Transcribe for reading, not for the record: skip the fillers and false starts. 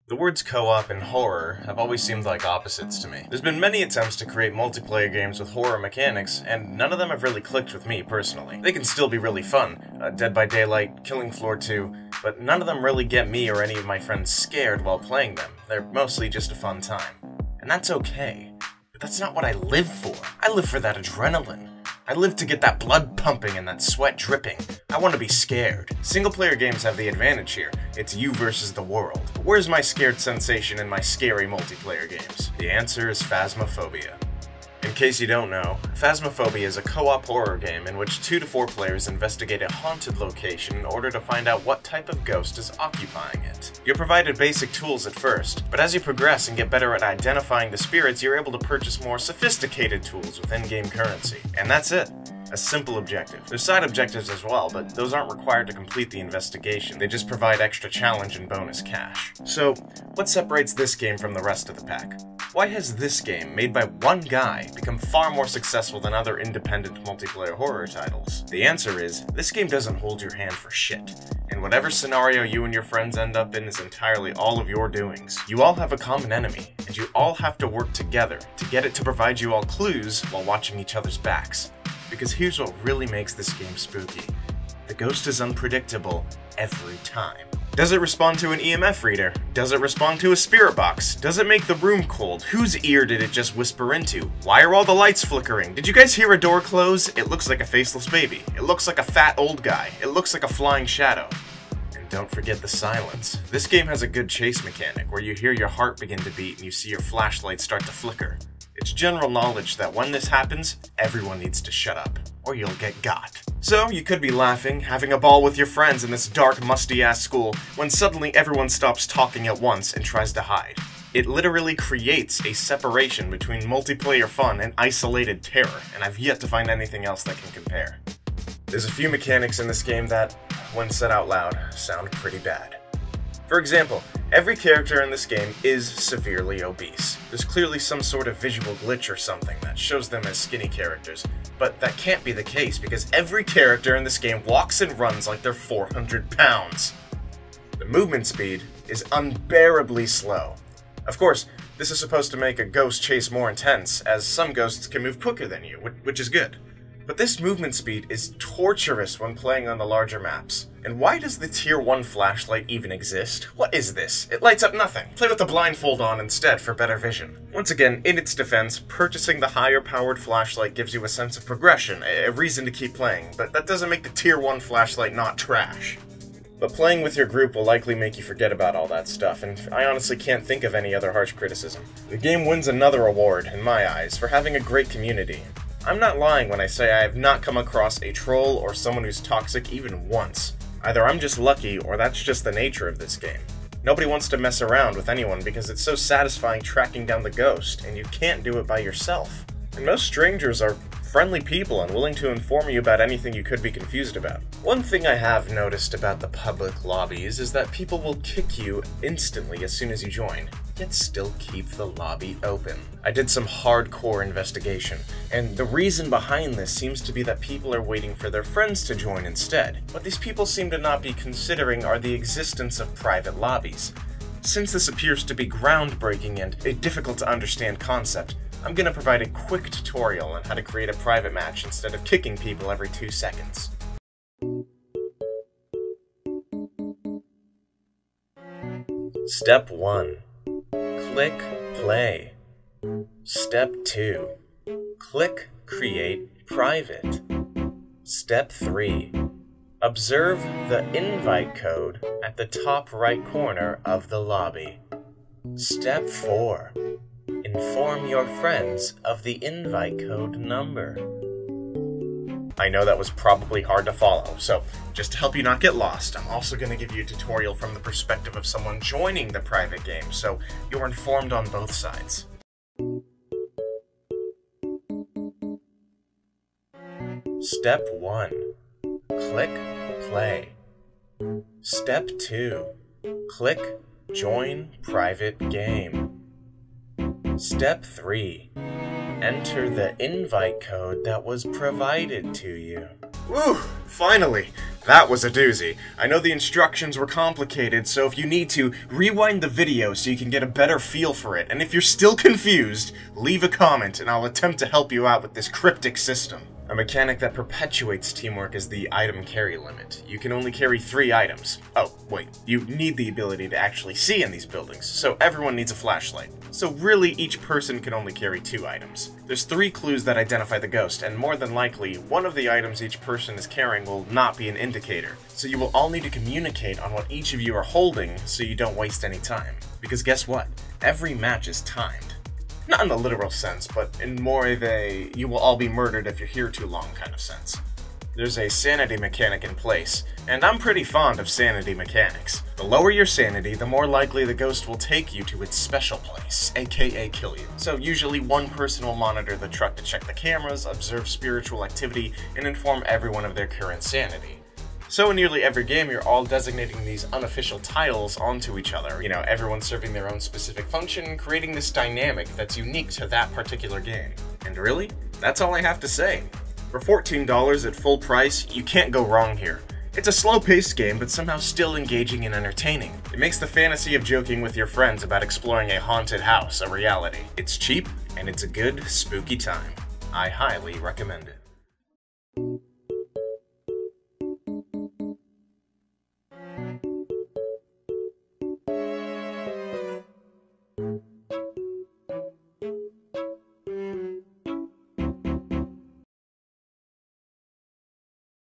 The words co-op and horror have always seemed like opposites to me. There's been many attempts to create multiplayer games with horror mechanics, and none of them have really clicked with me personally. They can still be really fun, Dead by Daylight, Killing Floor 2, but none of them really get me or any of my friends scared while playing them. They're mostly just a fun time. And that's okay. But that's not what I live for. I live for that adrenaline. I live to get that blood pumping and that sweat dripping. I want to be scared. Single-player games have the advantage here. It's you versus the world. But where's my scared sensation in my scary multiplayer games? The answer is Phasmophobia. In case you don't know, Phasmophobia is a co-op horror game in which 2 to 4 players investigate a haunted location in order to find out what type of ghost is occupying it. You're provided basic tools at first, but as you progress and get better at identifying the spirits, you're able to purchase more sophisticated tools with in-game currency. And that's it. A simple objective. There's side objectives as well, but those aren't required to complete the investigation. They just provide extra challenge and bonus cash. So, what separates this game from the rest of the pack? Why has this game, made by one guy, become far more successful than other independent multiplayer horror titles? The answer is, this game doesn't hold your hand for shit. And whatever scenario you and your friends end up in is entirely all of your doings. You all have a common enemy, and you all have to work together to get it to provide you all clues while watching each other's backs. Because here's what really makes this game spooky. The ghost is unpredictable every time. Does it respond to an EMF reader? Does it respond to a spirit box? Does it make the room cold? Whose ear did it just whisper into? Why are all the lights flickering? Did you guys hear a door close? It looks like a faceless baby. It looks like a fat old guy. It looks like a flying shadow. And don't forget the silence. This game has a good chase mechanic where you hear your heart begin to beat and you see your flashlight start to flicker. It's general knowledge that when this happens, everyone needs to shut up, or you'll get got. So, you could be laughing, having a ball with your friends in this dark, musty-ass school, when suddenly everyone stops talking at once and tries to hide. It literally creates a separation between multiplayer fun and isolated terror, and I've yet to find anything else that can compare. There's a few mechanics in this game that, when said out loud, sound pretty bad. For example, every character in this game is severely obese. There's clearly some sort of visual glitch or something that shows them as skinny characters, but that can't be the case because every character in this game walks and runs like they're 400 pounds. The movement speed is unbearably slow. Of course, this is supposed to make a ghost chase more intense, as some ghosts can move quicker than you, which is good. But this movement speed is torturous when playing on the larger maps. And why does the Tier 1 flashlight even exist? What is this? It lights up nothing. Play with the blindfold on instead for better vision. Once again, in its defense, purchasing the higher powered flashlight gives you a sense of progression, a reason to keep playing, but that doesn't make the Tier 1 flashlight not trash. But playing with your group will likely make you forget about all that stuff, and I honestly can't think of any other harsh criticism. The game wins another award, in my eyes, for having a great community. I'm not lying when I say I have not come across a troll or someone who's toxic even once. Either I'm just lucky, or that's just the nature of this game. Nobody wants to mess around with anyone because it's so satisfying tracking down the ghost, and you can't do it by yourself. And most strangers are friendly people and willing to inform you about anything you could be confused about. One thing I have noticed about the public lobbies is that people will kick you instantly as soon as you join, yet still keep the lobby open. I did some hardcore investigation, and the reason behind this seems to be that people are waiting for their friends to join instead. What these people seem to not be considering are the existence of private lobbies. Since this appears to be groundbreaking and a difficult to understand concept, I'm going to provide a quick tutorial on how to create a private match instead of kicking people every 2 seconds. Step 1. Click Play. Step 2. Click Create Private. Step 3. Observe the invite code at the top right corner of the lobby. Step 4. Inform your friends of the invite code number. I know that was probably hard to follow, so just to help you not get lost, I'm also going to give you a tutorial from the perspective of someone joining the private game, so you're informed on both sides. Step 1. Click Play. Step 2. Click Join Private Game. Step 3. Enter the invite code that was provided to you. Woo! Finally! That was a doozy. I know the instructions were complicated, so if you need to, rewind the video so you can get a better feel for it, and if you're still confused, leave a comment and I'll attempt to help you out with this cryptic system. A mechanic that perpetuates teamwork is the item carry limit. You can only carry 3 items. Oh, wait, you need the ability to actually see in these buildings, so everyone needs a flashlight. So really, each person can only carry 2 items. There's 3 clues that identify the ghost, and more than likely, one of the items each person is carrying will not be an indicator. So you will all need to communicate on what each of you are holding so you don't waste any time. Because guess what? Every match is timed. Not in the literal sense, but in more of a you will all be murdered if you're here too long kind of sense. There's a sanity mechanic in place, and I'm pretty fond of sanity mechanics. The lower your sanity, the more likely the ghost will take you to its special place, aka kill you. So usually one person will monitor the truck to check the cameras, observe spiritual activity, and inform everyone of their current sanity. So in nearly every game, you're all designating these unofficial titles onto each other. You know, everyone serving their own specific function, creating this dynamic that's unique to that particular game. And really, that's all I have to say. For $14 at full price, you can't go wrong here. It's a slow-paced game, but somehow still engaging and entertaining. It makes the fantasy of joking with your friends about exploring a haunted house a reality. It's cheap, and it's a good, spooky time. I highly recommend it.